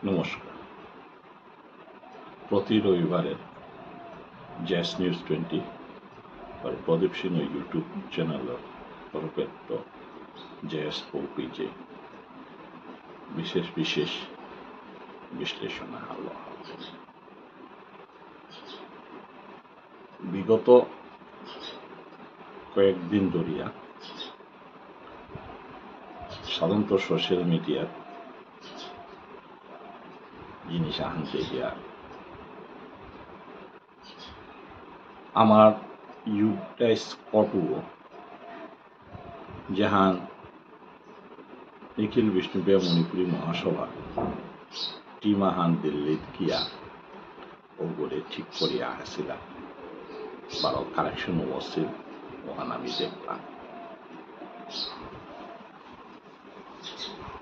নমস্কার। প্রতি রবিবারের জ্যাস নিউজ 20 প্রদীপ সিংহ ইউটিউব চ্যানেলের তরফেত জ্যাস পেজে বিশেষ বিশ্লেষণ হল। বিগত কয়েকদিন ধরিয়া সাধারণত সোশ্যাল মিডিয়ার জিনিস আনতে গিয়া আমার ইউটাইস কটুও জাহান নিখিল বিষ্ণুপ্রিয়া মণিপুরী মহাসভা টিমাহান দিল্লিত গিয়া ওগুলো ঠিক করিয়া আসিলা বারো কারেকশন অবস্থিত ওখান আমি দেখলাম।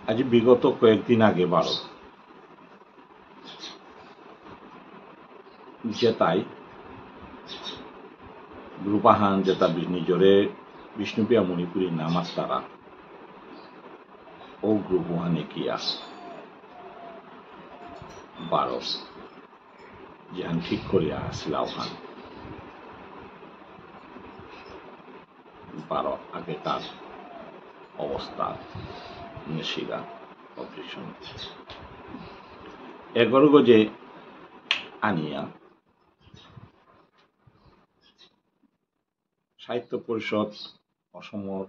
আজ বিগত কয়েকদিন আগে বারো যেতাই গ্রুপাহান যেটা নিজরে বিষ্ণুপ্রিয়া মণিপুরী নামাজ তারা ও গ্রুপহানে কিয়া বারো যেহান ঠিক করিয়া আসিলা ওখান বারো আগেকার অবস্থা নেশিগা অবজেকশন 11 গজে আনিয়া সাহিত্য পরিষদ অসমৰ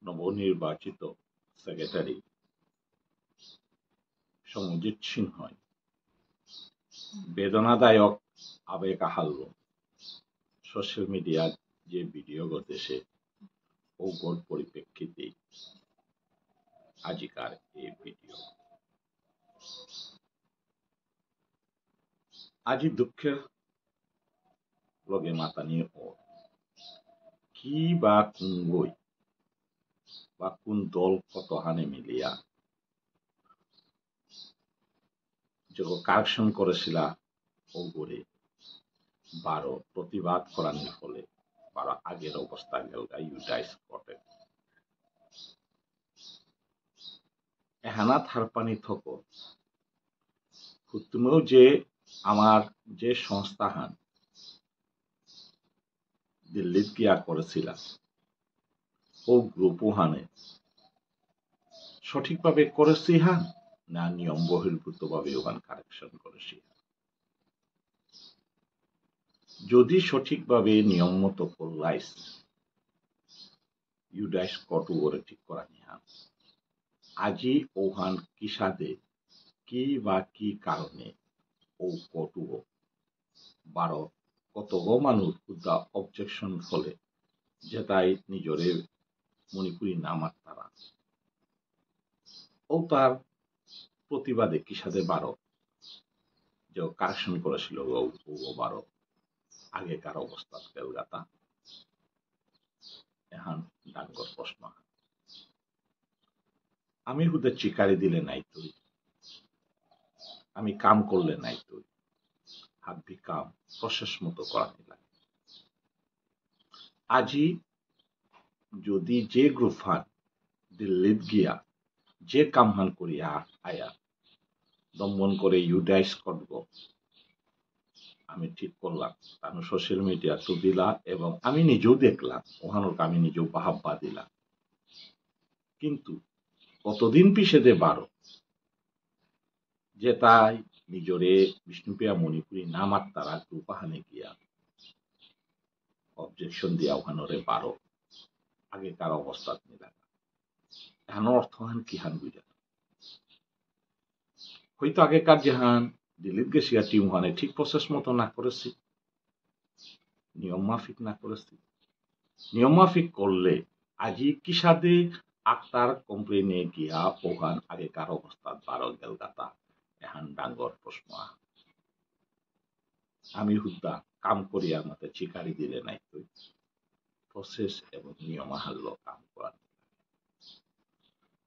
নবনির্বাচিত সেক্রেটারি সমজিৎ সিংহই বেদনাদায়ক আবেগ আহাল্য সোশ্যাল মিডিয়ার যে ভিডিও গতেছে ওগর পরিপ্রেক্ষিতে আজিকার এই ভিডিও। আজি দুঃখের লগে মাতানি ও কি বা কোন বই বা কোন দল কত হানে মিলিয়া যখন কারেকশন করেছিল ওগরে বারো প্রতিবাদ করানোর ফলে বারো আগের অবস্থা গেলগা ইউটাইস করে এহানা থারপানি থক তুমিও যে আমার যে সংস্থাহান দিল্লিত গিয়া করেছিল ও গ্রুপহানে সঠিকভাবে করেছি হান না নিয়ম বহির্ভূত ভাবে ওখান কারেকশন করেছি। যদি সঠিকভাবে নিয়ম মতো করলাইস ইউডাইস কটু করে ঠিক করা নিহান আজি ওহান কিসাদে কি বা কি কারণে ও কটু বারো কত মানুষ উদ্দা অবজেকশন ফলে যেটাই নিজরে মণিপুরী নামার তারা ও তার প্রতিবাদে কিসাদে বারো যে কারেকশন করেছিল ও বারো আগেকার অবস্থা কেলগাতা এখন ডাঙ্গর প্রশ্ন আমি হুদে চিকারি দিলে নাই তুই আমি কাম করলে নাই তুই হাব্বি কাম প্রসেস মতো করা নিলাম। আজি যদি যে গ্রুপ হান দিল্লিত গিয়া যে কামহান করিয়া আয়া দমন করে ইউডাইস করব আমি ঠিক করলাম কারণ সোশ্যাল মিডিয়া তো দিলা এবং আমি নিজেও দেখলাম ওখানোর আমি নিজেও বাহাব্বা দিলাম। কিন্তু কতদিন পিছেদে বারো যে তাই নিজরে বিষ্ণুপ্রিয়া মণিপুরী নামার তারা গ্রুপাহানে গিয়া অবজেকশন দিয়া ওখানোরে বারো আগেকার অবস্থা নিলাম। এখন অর্থহান কিহান বুঝা হয়তো আগেকার যেহান দিল্লিত গেছিয়া টিম ওখানে ঠিক প্রসেস মতো না করেছি, নিয়ম মাফিক না করেছি। নিয়ম মাফিক করলে আজি কিসাদে আক্তার কমপ্লেনে গিয়া ওখান আগেকার অবস্থা বারো গেলগাতা এখন ডাঙ্গর প্রশ্ন। আমি হুদ্দা কাম করিয়ার মতে চিকারি দিলে নাই তুই প্রসেস এবং নিয়ম হাল্য কাম করার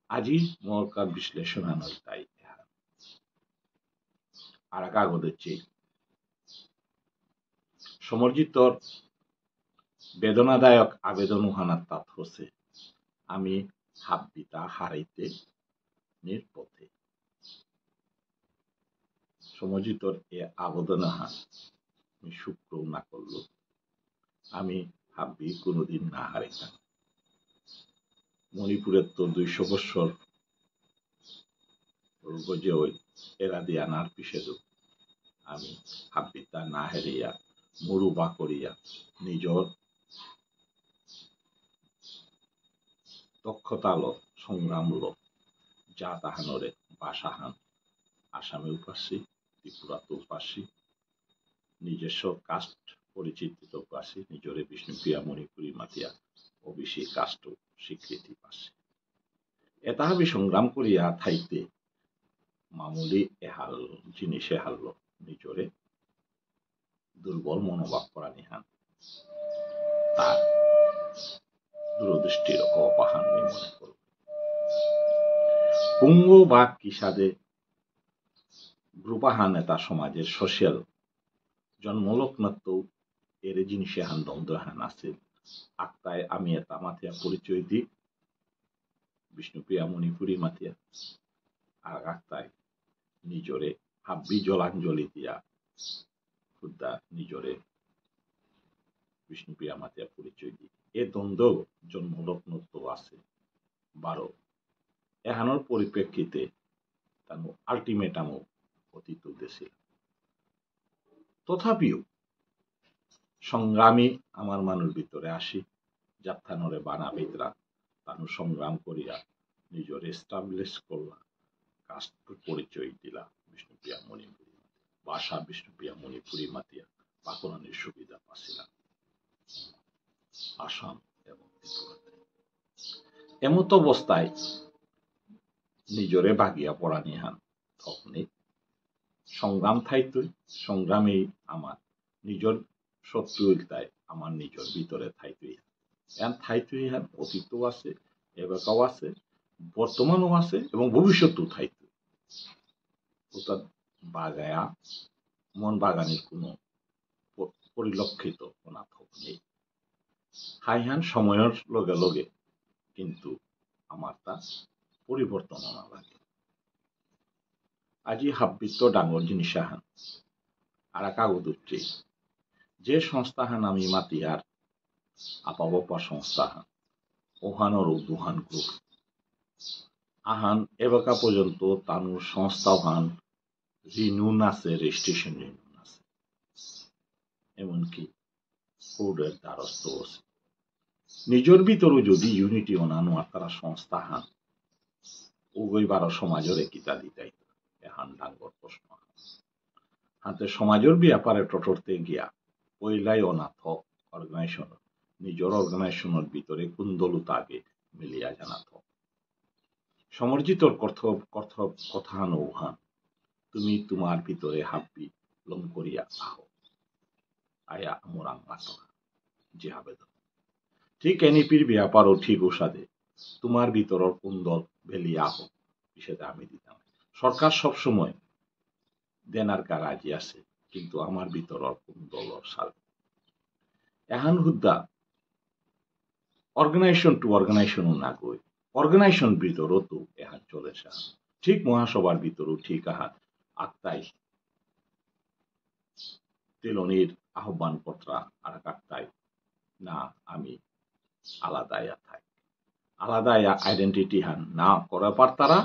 আজি মরকার বিশ্লেষণ আনার তাই আর কাগজের চেয়ে সমর্জিতর বেদনাদায়ক আবেদন উহানার তাৎ হচ্ছে আমি হাব্বিতা হারাইতে নির্পথে সমজিতর এ আবেদন হান আমি শুক্র না করল আমি ভাবি কোনোদিন না হারিতাম মণিপুরের তো 200 বছর গজে ওই এরা দিয়ে আনার পিছেও আমি ভাবি তা না হেরিয়া মরুবা করিয়া নিজর দক্ষতালো সংগ্রামলো যা তাহানরে বাসাহান আসামে উপাসী ত্রিপুরাতে উপাসী নিজস্ব কাস্ট পরিচিত পাশে নিজরে বিষ্ণুপ্রিয়া মণিপুরী মাতিয়া ওবিসি কাস্ট স্বীকৃতি পাশে এতাহাবি সংগ্রাম করিয়া থাইতে মামুলি এহাল জিনিসে হারল নিজরে দুর্বল মনোভাব করা নিহান তার দূরদৃষ্টির অপাহান্নি মনে করল কুঙ্গ বা কিসাদে গ্রুপাহান নেতা সমাজের সোশ্যাল জন্মলগ্নত এর জিনিসে হান দ্বন্দ্ব হান আছে আত্মায় আমি এটা মাতিয়া পরিচয় দিই বিষ্ণুপ্রিয়া মণিপুরী মাতিয়া আর আত্মায় নিজরে হাব্বি জলাঞ্জলি দিয়া খুদ্া নিজরে বিষ্ণুপ্রিয়া মাতিয়া পরিচয় দিই এ দ্বন্দ্ব জন্মলগ্নত আছে 12 এহানোর পরিপ্রেক্ষিতে তার আলটিমেটামও অতীত উদ্দেশ্যে তথাপিও সংগ্রামী আমার মানুষ ভিতরে আসি যাত্রানরে বানা ভিতরা তানু সংগ্রাম করিয়া নিজর এস্টাবলিশ করলা কাস্ট পরিচয় দিলা বিষ্ণুপ্রিয়া মণিপুরী ভাষা বিষ্ণুপ্রিয়া মণিপুরী মাতিয়া পাকনানির সুবিধা পাচ্ছিলাম আসাম এবং ত্রিপুরাতে এমত অবস্থায় নিজরে বাগিয়া পড়া নিহান তখনই সংগ্রাম থাইতই সংগ্রামেই আমার নিজর শত্রুতায় আমার নিজের ভিতরে থাইতই এখন থাইতই হান অতীতও আছে এবারও আছে বর্তমানও আছে এবং ভবিষ্যতেও থাইতই অর্থাৎ বাগায়া মন বাগানের কোনো পরিলক্ষিত অনাথক নেই হাইহান সময়ের লগে লগে কিন্তু আমার তা পরিবর্তন না লাগে আজি হাব্বিত ডাঙর জিনিস হান আর কাগজ উঠছে যে সংস্থা হান আমি মাতিয়ার আপাবপা সংস্থা হান ওহানর দুহান গ্রুপ আহান এবাকা পর্যন্ত তানুর সংস্থা হান রিনুন আছে রেজিস্ট্রেশন রিনুন আছে এমনকি কোডের দ্বারস্থ আছে নিজের ভিতরও যদি ইউনিটি অনানো আর তারা সংস্থা হান উভয় 12 সমাজের একিতা দিতাই এহান ডাঙ্গর প্রশ্ন হাতে সমাজের ব্যাপারে টটরতে গিয়া পইলাই অনাথ অর্গানাইজেশন নিজের অর্গানাইজেশনের ভিতরে কুন্দলতা আগে মিলিয়া জানাত সমর্জিতর কথা নৌহান তুমি তোমার ভিতরে হাব্বি লম করিয়া আহো আয়া মোরাং মাতরা যে আবেদন ঠিক এনইপির ব্যাপারও ঠিক ওসাদে তোমার ভিতরের কুন্দল ভেলিয়া আহো বিষয়টা আমি দিতাম সরকার সবসময় দেনার কারাজি আছে কিন্তু আমার ভিতরের কুন্দলর সাল এহান হুদ্দা অর্গানাইজেশন টু অর্গানাইজেশন না গই অর্গানাইজেশন ভিতরও তো এহান চলে ঠিক মহাসভার ভিতরও ঠিক আহান আত্মাই তেলনির আহ্বান পত্রা আর আত্মাই না আমি আলাদায়া থাকি আলাদায়া আইডেন্টিটি হান না করা পারতারা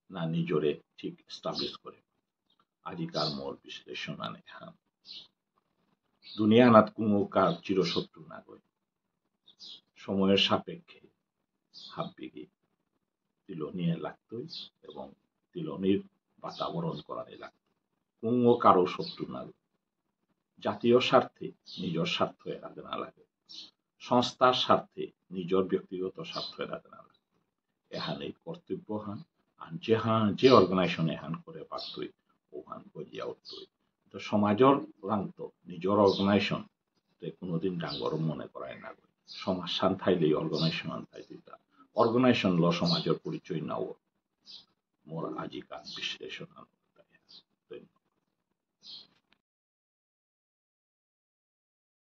না নিজরে ঠিক এস্টাবলিশ করে আজিকার মোর বিশ্লেষণ আনে হান দুনিয়া নাত কুমুকার চিরশত্রু না গই সময়ের সাপেক্ষে হাব্বিগি তিলনিয়ে লাগতই এবং তিলনির বাতাবরণ করানি লাগত কুঙ্গ কারো শত্রু না জাতীয় স্বার্থে নিজের স্বার্থ এড়াতে না লাগে সংস্থার স্বার্থে নিজের ব্যক্তিগত স্বার্থ এড়াতে না লাগে এহানে কর্তব্য হান আর যে অর্গানাইজেশন এহান করে পারতই ওহান গজিয়া উঠতই তো সমাজের রান্ত নিজের অর্গানাইজেশন কোনোদিন ডাঙ্গর মনে করায় না সমাজ শান্তাইলেই অর্গানাইজেশন আনতাইতা অর্গানাইজেশন ল সমাজের পরিচয় নাও মোর আজিকার বিশ্লেষণ